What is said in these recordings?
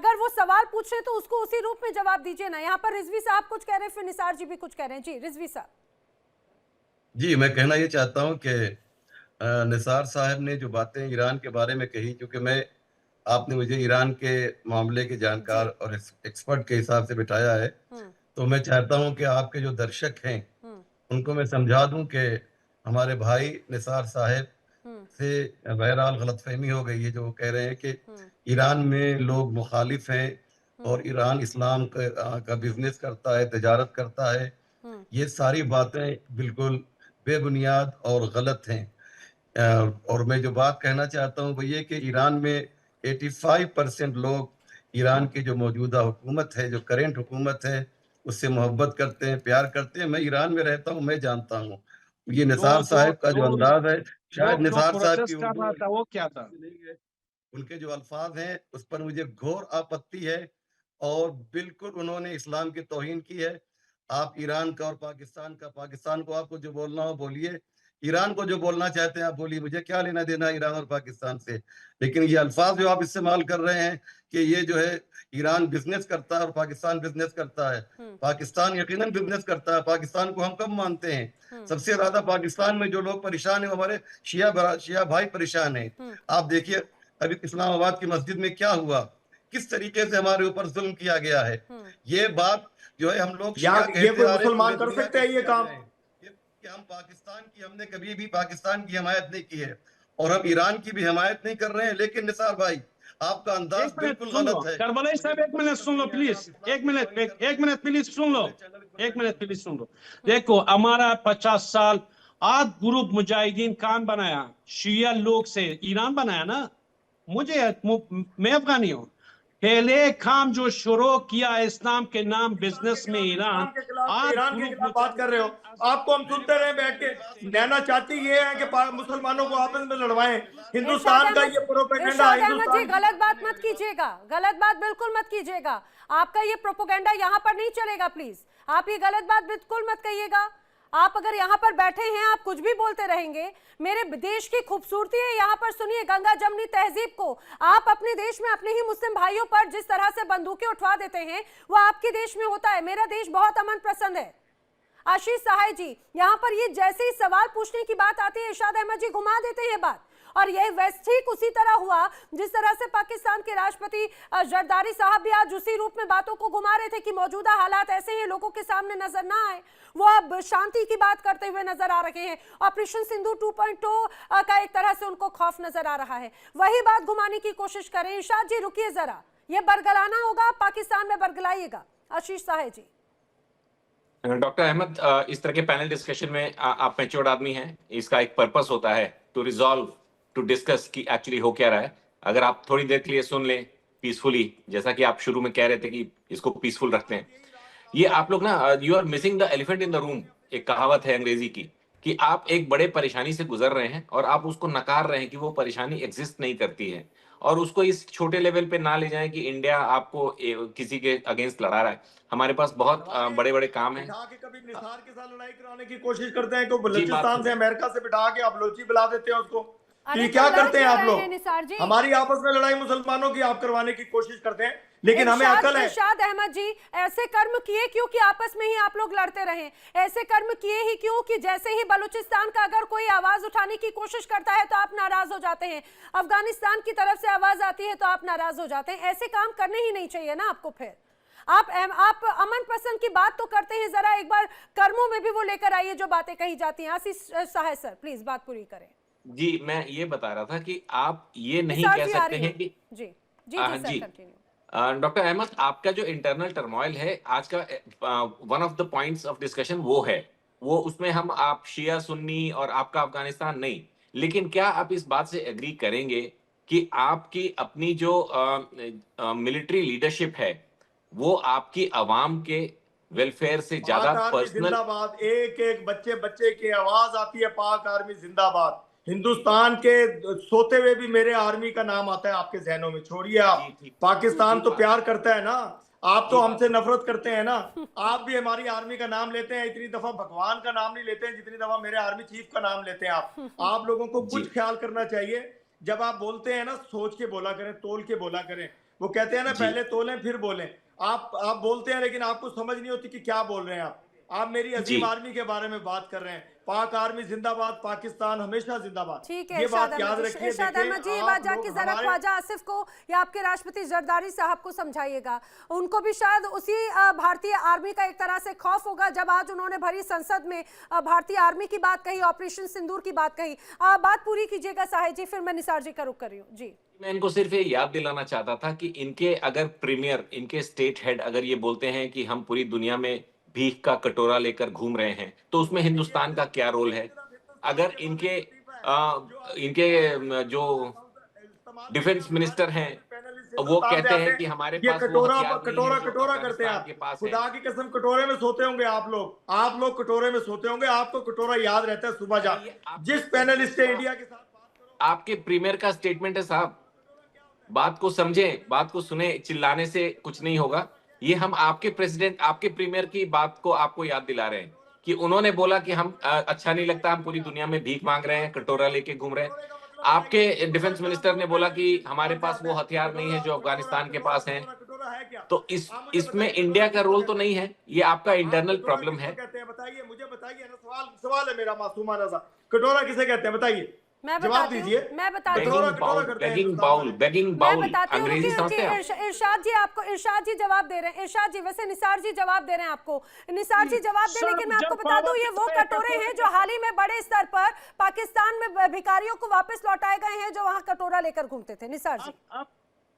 अगर वो सवाल पूछ रहे तो उसको उसी रूप में जवाब दीजिए ना। यहाँ पर रिजवी साहब कुछ कह रहे हैं, फिर निसार जी भी कुछ कह रहे हैं। जी रिजवी साहब। जी, मैं कहना ये चाहता हूँ कि निसार साहब ने जो बातें ईरान के बारे में कही, क्योंकि मैं आपने मुझे ईरान के मामले के जानकार जी। और एक्सपर्ट के हिसाब से बिठाया है, हम्म। तो मैं चाहता हूँ कि आपके जो दर्शक हैं हम्म। उनको मैं समझा दूं कि हमारे भाई निसार साहब हम्म। से बहरहाल गलतफहमी हो गई है। जो वो कह रहे हैं कि हम्म। ईरान में लोग मुखालिफ हैं हम्म। और ईरान इस्लाम का बिजनेस करता है, तजारत करता है। हम्म। ये सारी बातें बिल्कुल बेबुनियाद और गलत हैं। और मैं जो बात कहना चाहता हूँ वो ये कि ईरान में 85% लोग ईरान की जो मौजूदा हुकूमत है, जो करेंट हुकूमत है, उससे मोहब्बत करते हैं, प्यार करते हैं। मैं ईरान में रहता हूँ, मैं जानता हूँ। ये जो निसार जो साहब का जो जो अंदाज है, जो शायद जो निसार साहब की प्रोटेस्ट कर उर्दू रहा था उर्दू वो क्या था? नहीं है, उनके जो अल्फाज हैं उस पर मुझे घोर आपत्ति है। और बिल्कुल उन्होंने इस्लाम की तौहीन की है। आप ईरान का और पाकिस्तान का, पाकिस्तान को आपको जो बोलना हो बोलिए, ईरान को जो बोलना चाहते हैं आप बोलिए, मुझे क्या लेना देना है ईरान और पाकिस्तान से। लेकिन ये अल्फाज जो आप इस्तेमाल कर रहे हैं कि ये जो है ईरान बिजनेस करता है और पाकिस्तान बिजनेस करता है, हम्म। पाकिस्तान यकीनन बिजनेस करता है। पाकिस्तान को हम कब मानते हैं? हम्म। सबसे ज्यादा पाकिस्तान में जो लोग परेशान है वो हमारे शिया भाई परेशान है। हम्म। आप देखिए अभी इस्लामाबाद की मस्जिद में क्या हुआ, किस तरीके से हमारे ऊपर जुल्म किया गया है। हम्म। ये बात जो है हम लोग या शिया ये कहते कोई आ रहे हैं, मुसलमान पूरे कर दुनिया सकते के हैं ये शिया जो काम? हैं, ये कि हम पाकिस्तान की, हमने कभी भी पाकिस्तान की हिमायत नहीं की है और हम ईरान की भी हिमायत नहीं कर रहे हैं। लेकिन निसार भाई, आपका अंदाज एक मिनट बिल्कुल सुन लो गलत है। करबलाई मुझे साहब, एक बिल्कुल मिनट पसंद सुन लो नहीं आया, प्लीज। आप इस्लाम एक की मिनट तौहीन कर रहे एक हैं मिनट प्लीज सुन लो। पूरे चैनल पर, एक मैं मिनट सुन प्लीज रहा सुन लो। हूँ। देखो हमारा 50 साल आद ग्रुप मुजाहिदीन कान बनाया, शिया लोग से ईरान बनाया ना। मैं अफगानी हूँ। पहले काम जो शुरू किया इस्लाम के नाम पाकिस्तान के बिजनेस में खिलाफ, ईरान, इस्लाम के खिलाफ, आद ईरान के ग्रुप खिलाफ बात कर रहे हो। मुजाहिदीन। आपको हम मेरी सुनते बात रहे सुनिए, बैठ के। मेरी बात सुनिए। नैना चाहती ये है कि निसार साहब का मुसलमानों को अंदाज आपस में बिल्कुल लड़वाएं। गलत है। इरशाद हिंदुस्तान का अहमद, ये प्रोपेगेंडा, इरशाद अहमद जी हिंदुस्तान की गलत बात सुनिए मत मेरी बात। कीजिएगा, गलत बात बिल्कुल मत कीजिएगा। आपका ये प्रोपोगेंडा यहाँ पर नहीं चलेगा, प्लीज। आप ये गलत बात बिल्कुल मत कहिएगा। आप अगर यहाँ पर बैठे हैं आप कुछ भी बोलते रहेंगे। मेरे देश की खूबसूरती है यहाँ पर, सुनिए गंगा जमनी तहजीब को। आप अपने देश में अपने ही मुस्लिम भाइयों पर जिस तरह से बंदूकें उठवा देते हैं वो आपके देश में होता है। मेरा देश बहुत अमन पसंद है। आशीष सहाय जी, यहाँ पर ये जैसे ही सवाल पूछने की बात आती है इरशाद अहमद जी घुमा देते हैं बात। और यह वैसे ठीक उसी तरह हुआ जिस तरह से पाकिस्तान के राष्ट्रपति जरदारी साहब भी आज उसी रूप में बातों को घुमा रहे थे कि मौजूदा हालात ऐसे हैं लोगों के सामने नजर ना आए। वो अब शांति की बात करते हुए नजर आ रहे हैं। ऑपरेशन सिंधु 2.0 का एक तरह से उनको खौफ नजर आ रहा है। वही बात घुमाने की कोशिश करें। इरशाद जी रुकिए जरा, ये बरगलाना होगा, पाकिस्तान में बरगलाइएगा। आशीष सहाय जी। डॉक्टर अहमद, इस तरह के पैनल डिस्कशन में आप मैच्योर्ड आदमी हैं। इसका एक पर्पस होता है टू रिजॉल्व, टू डिस्कस कि एक्चुअली हो क्या रहा है। अगर आप थोड़ी देर के लिए सुन लें पीसफुली, जैसा कि आप शुरू में कह रहे थे कि इसको पीसफुल रखते हैं, ये आप लोग ना, you are missing the elephant in the room. एक कहावत है अंग्रेजी की कि आप एक बड़े परेशानी से गुजर रहे हैं और आप उसको नकार रहे हैं कि वो परेशानी एग्जिस्ट नहीं करती है, और उसको इस छोटे लेवल पे ना ले जाएं कि इंडिया आपको किसी के अगेंस्ट लड़ा रहा है। हमारे पास बहुत बड़े बड़े काम हैं। बिठा के कभी निसार के साथ लड़ाई कराने की कोशिश करते हैं, को जी, बात बलूचिस्तान से, सुनिए। अमेरिका से बिठा के आप बलोची बुला देते हैं उसको। तो अरे ये तो क्या लड़ करते हैं क्यों आप रहे लोग? हैं निसार जी? हमारी आपस में लड़ाई मुसलमानों की आप करवाने की कोशिश करते हैं, लेकिन हमें इरशाद अकल है। इरशाद अहमद जी, ऐसे कर्म किए क्यों कि आपस में ही आप लोग लड़ते रहे? ऐसे कर्म किए ही क्यों कि जैसे ही बलूचिस्तान का अगर कोई आवाज उठाने की कोशिश करता है तो आप नाराज हो जाते हैं, अफगानिस्तान की तरफ से आवाज आती है तो आप नाराज हो जाते हैं। ऐसे काम करने ही नहीं चाहिए ना आपको। फिर आप अमन पसंद की बात तो करते हैं, जरा एक बार कर्मों में भी वो लेकर आइए जो बातें कही जाती हैं। आशीष सहाय सर प्लीज बात पूरी करें। जी, मैं ये बता रहा था कि आप ये नहीं निसार कह जी आ सकते रही हैं हैं। कि जी जी जी सर जी। कंटिन्यू। डॉक्टर अहमद, आपका जो इंटरनल टर्मोइल है आज का, one of the points of discussion वो है, वो उसमें हम आप शिया सुन्नी और आपका अफगानिस्तान नहीं, लेकिन क्या आप इस बात से एग्री करेंगे कि आपकी अपनी जो मिलिट्री लीडरशिप है वो आपकी आवाम के वेलफेयर से ज्यादा पाक आर्मी पर्सनल। जिंदाबाद। एक एक बच्चे बच्चे की आवाज आती है, पाक आर्मी जिंदाबाद। हिंदुस्तान के सोते हुए भी मेरे आर्मी का नाम आता है आपके जहनों में। छोड़िए जी आप, ठीक। पाकिस्तान जी तो बात, प्यार करता है ना, आप तो जी बात हमसे सुनिए। नफरत करते हैं ना। आप भी हमारी आर्मी का नाम लेते हैं, इतनी दफा भगवान का नाम नहीं लेते हैं जितनी दफा मेरे आर्मी चीफ का नाम लेते हैं आप। आप लोगों को जी कुछ ख्याल करना चाहिए। जब आप बोलते हैं ना, सोच के बोला करें, तोल के बोला करें। वो कहते हैं ना, जी। पहले तोलें फिर बोलें। आप बोलते हैं लेकिन आपको समझ नहीं होती कि क्या बोल रहे हैं आप मेरी अजीम जी। आर्मी के बारे में बात कर रहे हैं। पाक आर्मी जिंदाबाद, पाकिस्तान हमेशा जिंदाबाद। ठीक है ये इरशाद बात याद अहमद जी, रखिए। इरशाद अहमद जी, ये देखिए, बात आप जाके लोग जरा हमारे ख्वाजा आसिफ को या आपके राष्ट्रपति जरदारी साहब को समझाइएगा। उनको भी शायद उसी भारतीय आर्मी का एक तरह से खौफ होगा जब आज उन्होंने भरी संसद में भारतीय आर्मी की बात कही, ऑपरेशन सिंदूर की बात कही। बात पूरी कीजिएगा साहिद जी, फिर मैं निसार जी का रुख कर रही हूँ जी। मैं इनको सिर्फ ये याद दिलाना चाहता था कि इनके अगर प्रीमियर, इनके स्टेट हेड अगर ये बोलते हैं कि हम पूरी दुनिया में भीख का कटोरा लेकर घूम रहे हैं, तो उसमें हिंदुस्तान का क्या रोल है? अगर इनके जो डिफेंस मिनिस्टर हैं, वो कहते हैं कि हमारे ये पास वो कटोरा हथियार नहीं है जो कटोरा करते हैं अफगानिस्तान आप। के पास है। खुदा की कसम कटोरे में सोते होंगे आप लोग कटोरे में सोते होंगे। आपको कटोरा याद रहता है सुबह जा। जिस पैनलिस्ट से इंडिया के साथ बात करो, आपके प्रीमियर का स्टेटमेंट है साहब, बात को समझें, बात को सुने, चिल्लाने से कुछ नहीं होगा। ये हम आपके प्रेसिडेंट, आपके प्रीमियर की बात को आपको याद दिला रहे हैं कि उन्होंने बोला कि हम अच्छा नहीं लगता, हम पूरी दुनिया में भीख मांग रहे हैं, कटोरा लेके घूम रहे हैं। आपके डिफेंस मिनिस्टर ने बोला कि हमारे पास वो हथियार नहीं है जो अफगानिस्तान के पास हैं। कटोरा है क्या? तो इसमें इंडिया का रोल तो नहीं है, ये आपका इंटरनल कटोरा प्रॉब्लम किसे है। कहते हैं बताइए, मुझे बताइए ना। सवाल है मेरा मासूमाना सा। कटोरा किसे कहते हैं बताइए, मैं जवाब बताती हूँ, दीजिए। मैं बताती हूँ। बेगिंग बाउल, मैं बताती हूँ अंग्रेजी कि समझते हैं आप? इरशाद जी आपको, इरशाद जी जवाब दे रहे हैं। इरशाद जी, वैसे निसार जी जवाब दे रहे हैं आपको। निसार जी जवाब दे, लेकिन मैं आपको बता दूं ये वो कटोरे हैं जो हाल ही में बड़े स्तर पर पाकिस्तान में भिखारियों को वापस लौटाए गए हैं, जो वहां कटोरा लेकर घूमते थे। निसार जी,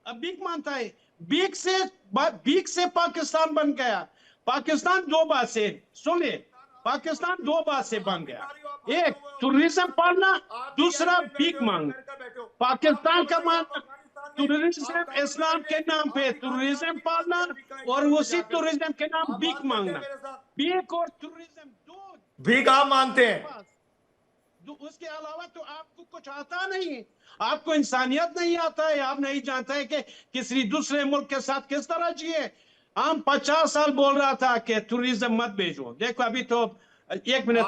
अब भीख मांगता है, भीख से पाकिस्तान बन गया। पाकिस्तान दो बात से, सुनिए, पाकिस्तान दो बात से बन गया। एक टूरिज्म पालना, दूसरा भीख मांगना। पाकिस्तान का मानना टूरिज्म, इस्लाम के नाम पे टूरिज्म पालना और उसी टूरिज्म के नाम भीख मांगना। भीख और टूरिज्म दो भीख आप मांगते हैं। उसके अलावा तो आपको कुछ आता नहीं, आपको इंसानियत नहीं आता है। आप नहीं जानते हैं कि किसी दूसरे मुल्क के साथ किस तरह जिए। हम 50 साल बोल रहा था कि टूरिज्म मत भेजो। देखो अभी तो एक मिनट,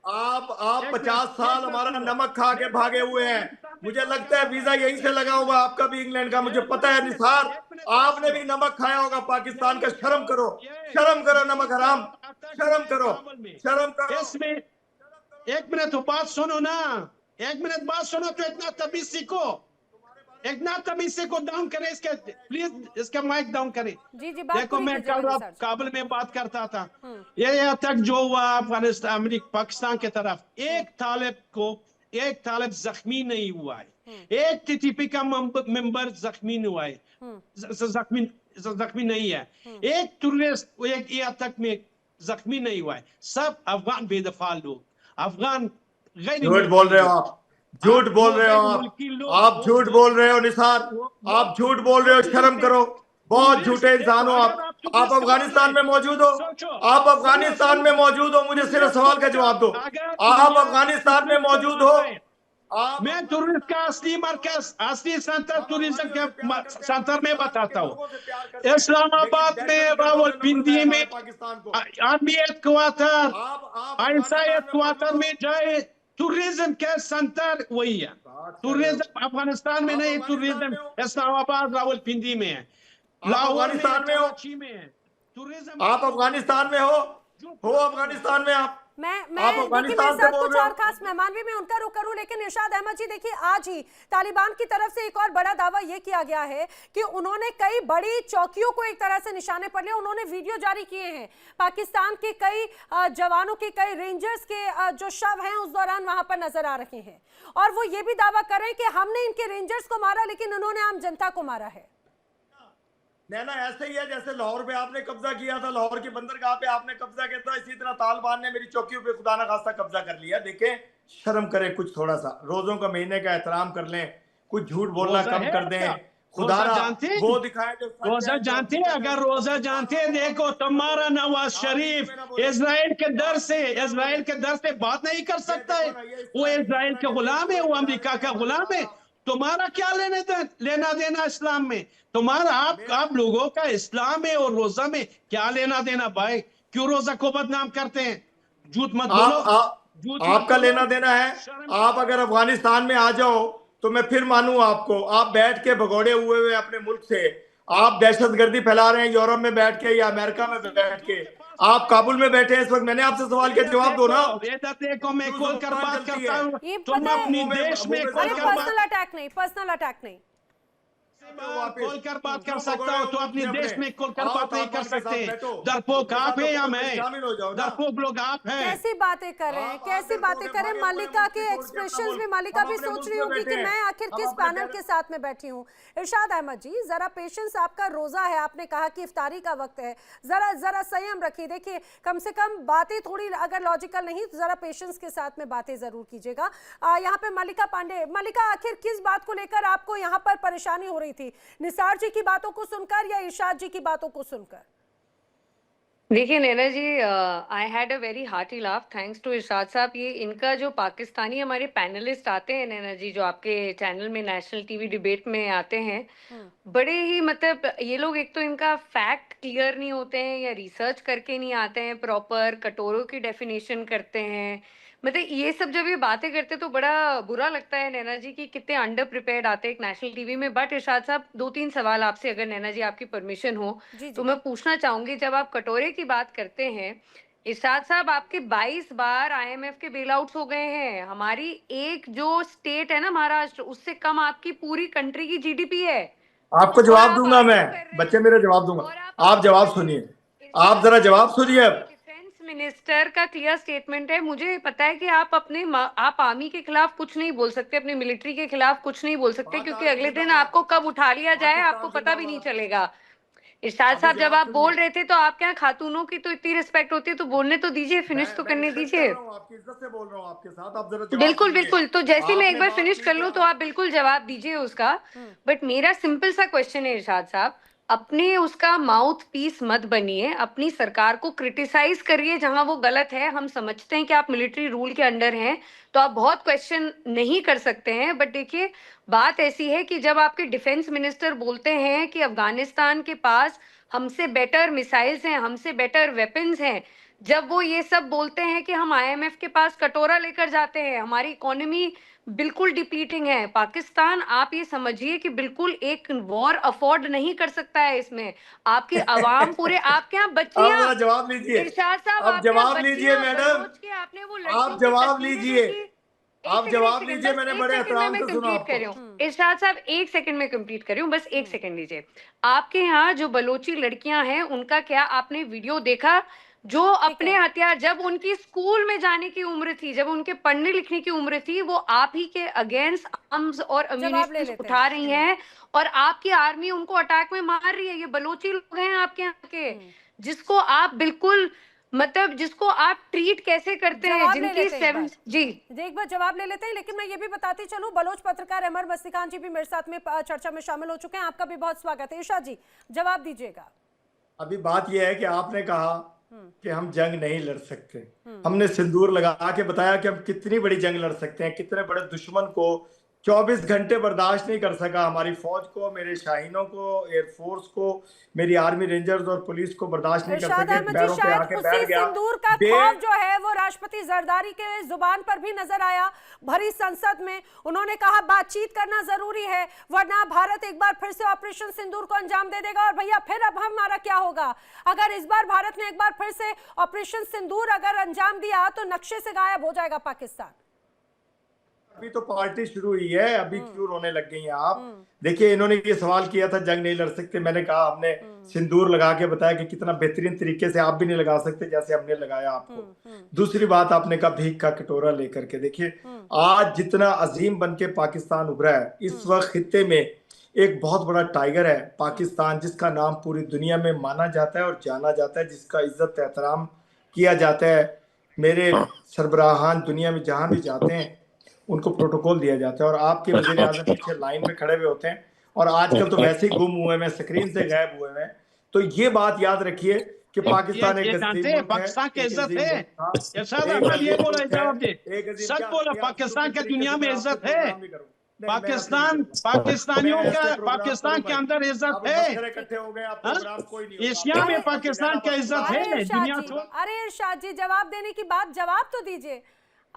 आप 50 साल हमारा नमक खा के भागे हुए हैं। मुझे लगता है वीजा यहीं से लगा होगा आपका भी, इंग्लैंड का। मुझे पता है निसार, आपने भी नमक खाया होगा पाकिस्तान का। शर्म करो नमक हराम, शर्म करो। इसमें एक मिनट तो बात सुनो ना, एक मिनट बात सुनो तो इतना तमीज सीखो, इतना तमीज सीखो। डाउन करें इसके, प्लीज इसका माइक डाउन करें। जी जी, बात देखो पूरी मैं कीजिएगा कल निसार रात जी। काबुल में बात करता था, ये यहाँ तक जो हुआ अफगानिस्तान, अमेरिका, पाकिस्तान की तरफ, एक तालिब जख्मी नहीं हुआ है, एक टीटीपी का मेंबर जख्मी नहीं हुआ है, जख्मी नहीं है, एक टूरिस्ट एक यहाँ तक में जख्मी नहीं हुआ है। सब अफगान बेदफा लोग, अफगान झूठ बोल रहे हो आप, झूठ बोल रहे हो आप झूठ बोल रहे हो निसार, आप झूठ बोल रहे हो। शर्म करो, बहुत झूठे इंसान हो आप अफगानिस्तान में मौजूद हो, आप अफगानिस्तान में मौजूद हो। मुझे सिर्फ सवाल का जवाब दो, आप अफगानिस्तान में मौजूद हो। मैं टूरिस्ट का असली मरकज, असली सेंटर टूरिज्म के सेंटर में बताता हूँ। इस्लामाबाद में, रावलपिंडी में आर्मी हेडक्वार्टर, आईएसआई हेडक्वार्टर में जाए, टूरिज्म के सेंटर वही है। टूरिज्म अफगानिस्तान में नहीं, टूरिज्म इस्लामाबाद रावलपिंडी में है, लाहौर में, कराची में है। टूरिज्म आप अफगानिस्तान में हो अफगानिस्तान में आप देखिए मेरे साथ कुछ और खास मेहमान भी, मैं उनका रुख करूं, लेकिन इरशाद अहमद जी देखिए, आज ही तालिबान की तरफ से एक और बड़ा दावा यह किया गया है कि उन्होंने कई बड़ी चौकियों को एक तरह से निशाने पर लिया। उन्होंने वीडियो जारी किए हैं, पाकिस्तान के कई जवानों के, कई रेंजर्स के जो शव हैं उस दौरान वहां पर नजर आ रहे हैं, और वो ये भी दावा कर रहे हैं कि हमने इनके रेंजर्स को मारा, लेकिन उन्होंने आम जनता को मारा है। नैना ऐसे ही है जैसे लाहौर पे आपने कब्जा किया था, लाहौर की बंदरगाह पे आपने कब्जा किया था, इसी तरह तालिबान ने मेरी चौकियों पे खुदा ना खास्ता कब्जा कर लिया। देखें, शर्म करें कुछ, थोड़ा सा रोजों का महीने का एहतराम कर लें, कुछ झूठ बोलना कम कर दें। खुदा वो दिखाएं जो रोजा जानते हैं। अगर रोजा जानते हैं, देखो तुम्हारा नवाज शरीफ इजराइल के डर से बात नहीं कर सकता है। वो इजराइल के गुलाम है, वो अमेरिका का गुलाम है। तुम्हारा क्या लेना देना इस्लाम में? तुम्हारा आप लोगों का इस्लाम में और रोजा में क्या लेना देना भाई? क्यों रोजा को बदनाम करते हैं? झूठ मत बोलो। आपका लेना देना है। आप अगर अफगानिस्तान में आ जाओ तो मैं फिर मानूं आपको। आप बैठ के भगोड़े हुए अपने मुल्क से, आप दहशतगर्दी फैला रहे हैं यूरोप में बैठ के या अमेरिका में बैठ के। आप काबुल में बैठे हैं इस वक्त। मैंने आपसे सवाल किया, जवाब दो ना। वेदांते को मैं खोलकर बात करता हूँ, ये तुम पता है- अपनी देश में अरे खोलकर बात पर्सनल अटैक नहीं, पर्सनल अटैक नहीं। खोलकर बात कर सकता हो तो अपने देश में खोलकर आओ, बात नहीं कर तालिबान के साथ सकते। बैठो। डरपोक आप है या मैं? शामिल हो जाओ ना। डरपोक लोग आप हैं। कैसी बातें कर रहे हैं, आप कैसी आकर बातें तो कर रहे हैं? हमारे मल्लिका के मुल्क में एक्सप्रेशंस छोड़ में के मल्लिका हम भी अपने सोच मुल्क रही में होगी कि बैठे मैं हैं। आखिर हम किस अपने पैनल के साथ में बैठी हूँ। इरशाद अहमद जी, जरा पेशेंस, आपका रोजा है, आपने कहा कि इफ्तारी का वक्त है, जरा जरा संयम रखिए। देखिए, कम से कम बातें थोड़ी अगर लॉजिकल नहीं तो जरा पेशेंस के साथ में बातें जरूर कीजिएगा। यहाँ पे मल्लिका पांडे, मल्लिका आखिर किस बात को लेकर आपको यहाँ पर परेशानी हो रही थी? निसार जी की बातों को सुनकर या इरशाद जी की बातों को सुनकर? देखिए Naina ji, I had a very hearty laugh thanks to Irshad sahab. ये इनका जो पाकिस्तानी हमारे पैनलिस्ट आते हैं नैना जी, जो आपके चैनल में नेशनल टीवी डिबेट में आते हैं, बड़े ही मतलब ये लोग, एक तो इनका फैक्ट क्लियर नहीं होते हैं या रिसर्च करके नहीं आते हैं प्रॉपर, कटोरों की डेफिनेशन करते हैं। मतलब ये सब जब ये बातें करते तो बड़ा बुरा लगता है नैना जी कि कितने अंडर प्रिपेयर्ड आते हैं एक नेशनल टीवी में। बट इरशाद साहब, 2-3 सवाल आपसे, अगर नैना जी आपकी परमिशन हो जी तो जी। मैं पूछना चाहूंगी। जब आप कटोरे की बात करते हैं इरशाद साहब, आपके 22 बार आईएमएफ के बेल आउट्स हो गए हैं। हमारी एक जो स्टेट है ना महाराष्ट्र, उससे कम आपकी पूरी कंट्री की जीडीपी है। आपको और जवाब आप दूंगा आर्ग्यू मैं, कर रहे बच्चे हैं। मेरे जवाब दूंगा। और आप जवाब आर्ग्यू कर रहे सुनिए, हैं। आप जरा जवाब सुनिए। आपके डिफेंस मिनिस्टर का क्लियर स्टेटमेंट है, मुझे पता है कि आप आप आर्मी के खिलाफ कुछ नहीं बोल सकते, अपनी मिलिट्री के खिलाफ कुछ नहीं बोल सकते, क्योंकि अगले दिन आपको कब उठा लिया जाए आपको पता भी नहीं चलेगा। इरशाद साहब, जब आप बोल रहे थे तो आपके यहाँ खातूनों की तो इतनी रिस्पेक्ट होती है, तो बोलने तो दीजिए, फिनिश तो करने दीजिए। आपकी इज्जत से बोल रहा हूँ आपके साथ, आप जरा जवाब बिल्कुल सुनिए। बिल्कुल, तो जैसे मैं एक आपने बार बात फिनिश नहीं कर लूं किया। तो आप बिल्कुल जवाब दीजिए उसका। बट मेरा सिंपल सा क्वेश्चन है इरशाद साहब, अपने उसका माउथ पीस मत बनिए, अपनी सरकार को क्रिटिसाइज करिए जहां वो गलत है। हम समझते हैं कि आप मिलिट्री रूल के अंडर हैं तो आप बहुत क्वेश्चन नहीं कर सकते हैं, बट देखिए बात ऐसी है कि जब आपके डिफेंस मिनिस्टर बोलते हैं कि अफगानिस्तान के पास हमसे बेटर मिसाइल्स हैं, हमसे बेटर वेपन्स हैं, जब वो ये सब बोलते हैं कि हम आईएमएफ के पास कटोरा लेकर जाते हैं, हमारी इकोनॉमी बिल्कुल डिप्लीटिंग है, पाकिस्तान आप ये समझिए कि बिल्कुल एक वॉर अफोर्ड नहीं कर सकता है। इसमें आपकी आवाम पूरे, आपके यहाँ आप बच्चियां, जरा जवाब लीजिए। इरशाद साहब अब आपके यहाँ जवाब लीजिए बच्चियां मैडम, बलोच के आपने वो लड़कियों आप की जवाब तस्वीरें लीजिए। देखी। आप जवाब लीजिए, मैंने बड़े एहतराम से सुना कंप्लीट आपको। कर रही हूँ इरशाद साहब, एक सेकंड में कंप्लीट कर रही हूँ, बस एक सेकंड लीजिए। आपके यहाँ जो बलोची लड़कियां हैं उनका क्या आपने वीडियो देखा? जो अपने हथियार, जब उनकी स्कूल में जाने की उम्र थी, जब उनके पढ़ने लिखने की उम्र थी, वो आप ही के अगेंस्ट आर्म्स और अम्यूनिशंस उठा रही हैं और आपकी आर्मी उनको अटैक में मार रही है। ये बलोची लोग हैं आपके यहाँ के, जिसको आप बिल्कुल मतलब जिसको आप ट्रीट कैसे करते हैं, जिनकी 7 जी एक बार जवाब ले लेते हैं। लेकिन मैं ये भी बताती चलूं, बलोच पत्रकार अमर मस्ती खान जी भी मेरे साथ में चर्चा में शामिल हो चुके हैं। आपका भी बहुत स्वागत है। इरशाद जी, जवाब दीजिएगा। अभी बात यह है कि आपने कहा कि हम जंग नहीं लड़ सकते। हमने सिंदूर लगा के बताया कि हम कितनी बड़ी जंग लड़ सकते हैं, कितने बड़े दुश्मन को 24 घंटे बर्दाश्त नहीं कर सका हमारी फौज को, मेरे शाहीनों को, एयरफोर्स को, मेरी आर्मी रेंजर्स और पुलिस को बर्दाश्त नहीं कर सके। पैरों पे आके बैठ गया। सिंदूर का खौफ जो है वो राष्ट्रपति जरदारी के जुबान पर भी नजर आया भरी संसद में। उन्होंने कहा बातचीत करना जरूरी है, वरना भारत एक बार फिर से ऑपरेशन सिंदूर को अंजाम दे देगा। और भैया फिर अब हमारा क्या होगा? अगर इस बार भारत ने एक बार फिर से ऑपरेशन सिंदूर अगर अंजाम दिया तो नक्शे से गायब हो जाएगा पाकिस्तान। अभी तो पार्टी शुरू हुई है, अभी क्यों रोने लग गई हैं आप? देखिए, इन्होंने ये सवाल किया था जंग नहीं लड़ सकते, मैंने कहा हमने सिंदूर लगा के बताया कि कितना बेहतरीन तरीके से आप भी नहीं लगा सकते जैसे हमने लगाया आपको। दूसरी बात आपने कहा भीख का कटोरा लेकर के। देखिए, आज जितना अजीम बन के पाकिस्तान उभरा है, इस वक्त खित्ते में एक बहुत बड़ा टाइगर है पाकिस्तान, जिसका नाम पूरी दुनिया में माना जाता है और जाना जाता है, जिसका इज्जत एहतराम किया जाता है। मेरे सरबराहान दुनिया में जहां भी जाते हैं उनको प्रोटोकॉल दिया जाता है, और आपके वजीर आजम पीछे लाइन में खड़े हुए होते हैं, और आजकल तो वैसे ही गुम हुए हैं, स्क्रीन से गायब हुए हैं। तो ये बात याद रखिए कि पाकिस्तान एक पाकिस्तान की इज्जत है। ये बोला, जवाब दे, सच बोला, पाकिस्तान की दुनिया में इज्जत है। पाकिस्तानियों का पाकिस्तान के अंदर इज्जत है। एशिया में पाकिस्तान की इज्जत है। दुनिया अरे इरशाद जी, जवाब देने की बात, जवाब तो दीजिए।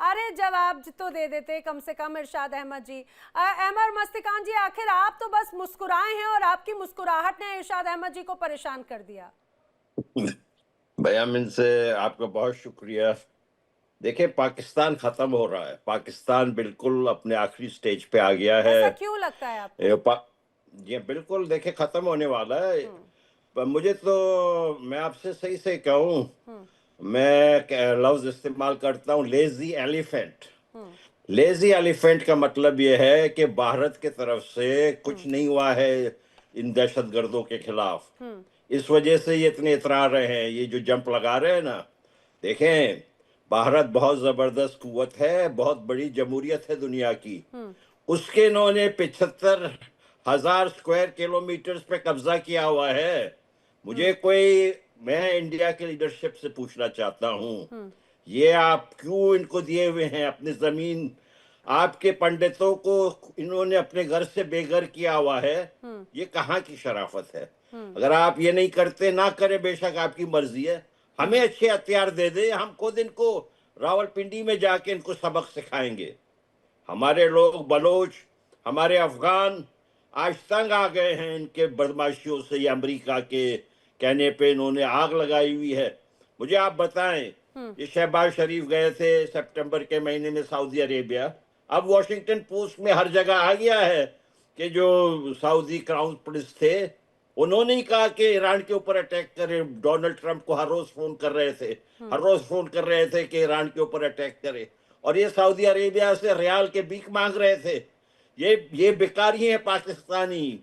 अरे जवाब तो दे देते कम से कम इरशाद अहमद जी। अहमद मस्तिकान जी, आखिर आप तो बस मुस्कुराए हैं और आपकी मुस्कुराहट ने इरशाद अहमद जी को परेशान कर दिया। बयामिन से आपका बहुत शुक्रिया। देखिए, पाकिस्तान खत्म हो रहा है, पाकिस्तान बिल्कुल अपने आखिरी स्टेज पे आ गया है। ऐसा क्यों लगता है आपको? ये बिल्कुल देखिए खत्म होने वाला है। पर मुझे तो, मैं आपसे सही से कहूँ, मैं लफ्ज इस्तेमाल करता हूँ लेजी एलिफेंट। लेजी एलिफेंट का मतलब यह है कि भारत की तरफ से कुछ नहीं हुआ है इन दहशतगर्दों के खिलाफ। इस वजह से ये इतने इतरा रहे हैं, ये जो जंप लगा रहे हैं ना। देखें, भारत बहुत जबरदस्त कुव्वत है, बहुत बड़ी जमहूरियत है दुनिया की। उसके इन्होंने 75,000 स्क्वायर किलोमीटर पे कब्जा किया हुआ है। मैं इंडिया के लीडरशिप से पूछना चाहता हूँ, ये आप क्यों इनको दिए हुए हैं अपनी जमीन? आपके पंडितों को इन्होंने अपने घर से बेघर किया हुआ है। ये कहाँ की शराफत है? अगर आप ये नहीं करते, ना करें, बेशक आपकी मर्जी है। हमें अच्छे हथियार दे दे, हम खुद इनको रावलपिंडी में जाके इनको सबक सिखाएंगे। हमारे लोग बलोच, हमारे अफगान आज तंग आ गए हैं इनके बदमाशियों से। ये अमेरिका के कहने पे इन्होंने आग लगाई हुई है। मुझे आप बताएं, ये शहबाज शरीफ गए थे सितंबर के महीने में सऊदी अरेबिया। अब वॉशिंगटन पोस्ट में हर जगह आ गया है कि जो सऊदी क्राउन प्रिंस थे, उन्होंने ही कहा कि ईरान के ऊपर अटैक करें। डोनाल्ड ट्रंप को हर रोज फोन कर रहे थे, हर रोज फोन कर रहे थे कि ईरान के ऊपर अटैक करे। और ये सऊदी अरेबिया से रियाल के भीख मांग रहे थे। ये बेकारी हैं पाकिस्तानी,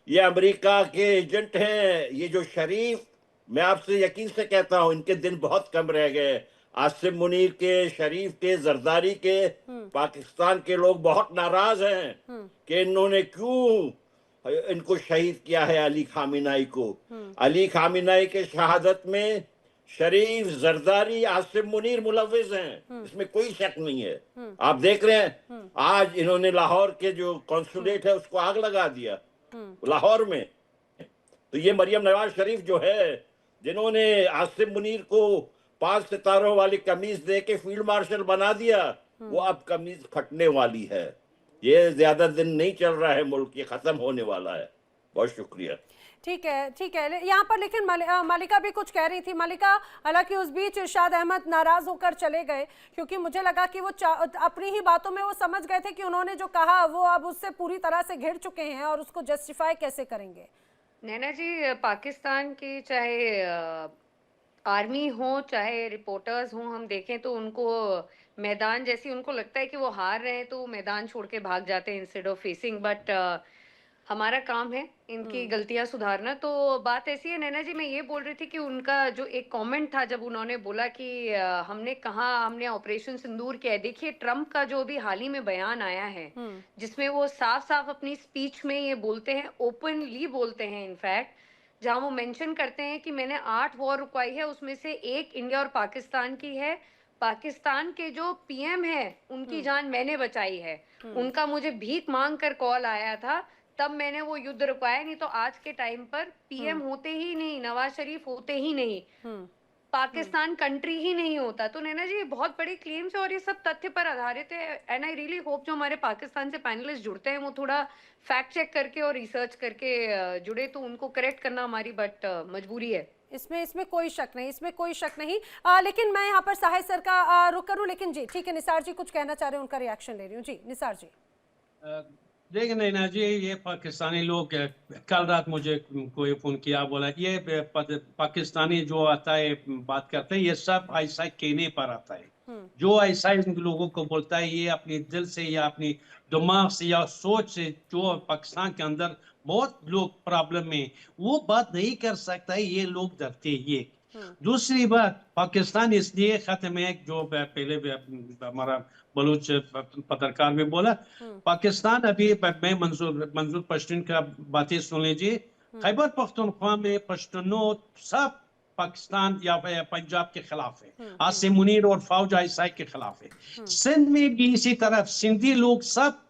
ये अमेरिका के एजेंट हैं। ये जो शरीफ, मैं आपसे यकीन से कहता हूं, इनके दिन बहुत कम रह गए। आसिम मुनीर के, शरीफ के, जरदारी के, पाकिस्तान के लोग बहुत नाराज हैं कि इन्होंने क्यों इनको शहीद किया है, अली खामिनाई को। अली खामिनाई के शहादत में शरीफ, जरदारी, आसिम मुनीर मुलव्विस हैं, इसमें कोई शक नहीं है। आप देख रहे हैं, आज इन्होंने लाहौर के जो कॉन्सुलेट है उसको आग लगा दिया, लाहौर में। तो ये मरियम नवाज शरीफ जो है, जिन्होंने आसिम मुनीर को 5 सितारों वाली कमीज दे के फील्ड मार्शल बना दिया, वो अब कमीज फटने वाली है। ये ज्यादा दिन नहीं चल रहा है, मुल्क ये खत्म होने वाला है। बहुत शुक्रिया। ठीक है। यहाँ पर लेकिन मालिका भी कुछ कह रही थी। मालिका, हालांकि उस बीच इरशाद अहमद नाराज होकर चले गए, क्योंकि मुझे लगा कि वो अपनी ही बातों में वो समझ गए थे कि उन्होंने जो कहा वो अब उससे पूरी तरह से घिर चुके हैं और उसको जस्टिफाई कैसे करेंगे। नैना जी, पाकिस्तान की चाहे आर्मी हो चाहे रिपोर्टर्स हो, हम देखें तो उनको मैदान जैसी उनको लगता है कि वो हार रहे हैं तो मैदान छोड़ के भाग जाते हैं इंस्टेड ऑफ फेसिंग। बट हमारा काम है इनकी गलतियां सुधारना। तो बात ऐसी है नैना जी, मैं ये बोल रही थी कि उनका जो एक कमेंट था जब उन्होंने बोला कि हमने कहा हमने ऑपरेशन सिंदूर किया है। देखिए, ट्रम्प का जो भी हाल ही में बयान आया है जिसमें वो साफ साफ अपनी स्पीच में ये बोलते हैं, ओपनली बोलते हैं इनफैक्ट, जहां वो मेंशन करते हैं कि मैंने 8 वॉर रुकवाई है, उसमें से 1 इंडिया और पाकिस्तान की है। पाकिस्तान के जो पीएम है उनकी जान मैंने बचाई है। उनका मुझे भीख मांग कर कॉल आया था, तब मैंने वो युद्ध रुकवाया, नहीं तो आज के टाइम पर पीएम होते ही नहीं, नवाज शरीफ होते ही नहीं, पाकिस्तान कंट्री ही नहीं होता। तो नैना जी, ये बहुत बड़ी क्लेम्स है और ये सब तथ्य पर आधारित है। एंड आई रियली होप जो हमारे पाकिस्तान से पैनलिस्ट जुड़ते हैं वो थोड़ा फैक्ट चेक करके और रिसर्च करके जुड़े, तो उनको करेक्ट करना हमारी मजबूरी है। इसमें कोई शक नहीं, इसमें कोई शक नहीं। लेकिन मैं यहाँ पर साहिद सर का रुख करूँ। लेकिन जी ठीक है, निसार जी कुछ कहना चाह रहे हैं, उनका रिएक्शन ले रही हूँ। जी निसार जी। देखिए नैना जी, ये पाकिस्तानी लोग, कल रात मुझे कोई फोन किया, बोला ये पाकिस्तानी जो आता है बात करते हैं, ये सब ऐसा कहने पर आता है। जो ऐसा इन लोगों को बोलता है, ये अपने दिल से या अपनी दिमाग से या सोच से, जो पाकिस्तान के अंदर बहुत लोग प्रॉब्लम में, वो बात नहीं कर सकता है। ये लोग डरते हैं। ये दूसरी बात, पाकिस्तान इसलिए खत्म है, जो पहले हमारा बलूच पत्रकार में बोला, पाकिस्तान अभी, मैं मंजूर पश्तून का बातें सुन लीजिए। खैबर पख्तूनख्वा में पश्तूनों सब पाकिस्तान या पंजाब के खिलाफ है, आसिम मुनीर और फौज आईएसआई के खिलाफ है। सिंध में भी इसी तरफ सिंधी लोग सब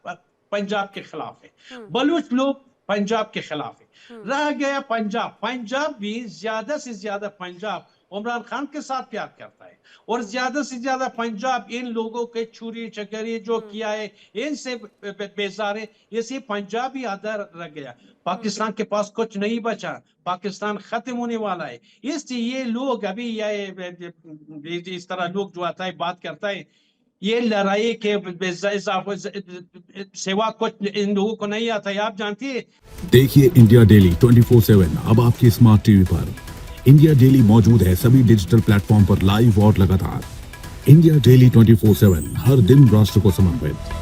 पंजाब के खिलाफ है, बलूच लोग पंजाब के खिलाफ है। रह गया पंजाब भी ज्यादा से ज्यादा पंजाब इमरान खान के साथ प्यार करता है, और ज्यादा से ज्यादा पंजाब इन लोगों के चोरी चकारी जो किया है इनसे बेजार है। इसी पंजाब ही आधा रह गया, पाकिस्तान के पास कुछ नहीं बचा, पाकिस्तान खत्म होने वाला है। इसलिए ये लोग अभी ये इस तरह लोग जो आता है बात करता है, ये लड़ाई के सेवा कुछ इन लोगों को नहीं आता है। आप जानती है। देखिए इंडिया डेली 24/7 अब आपकी स्मार्ट टीवी पर। इंडिया डेली मौजूद है सभी डिजिटल प्लेटफॉर्म पर लाइव और लगातार। इंडिया डेली 24/7 हर दिन राष्ट्र को समर्पित।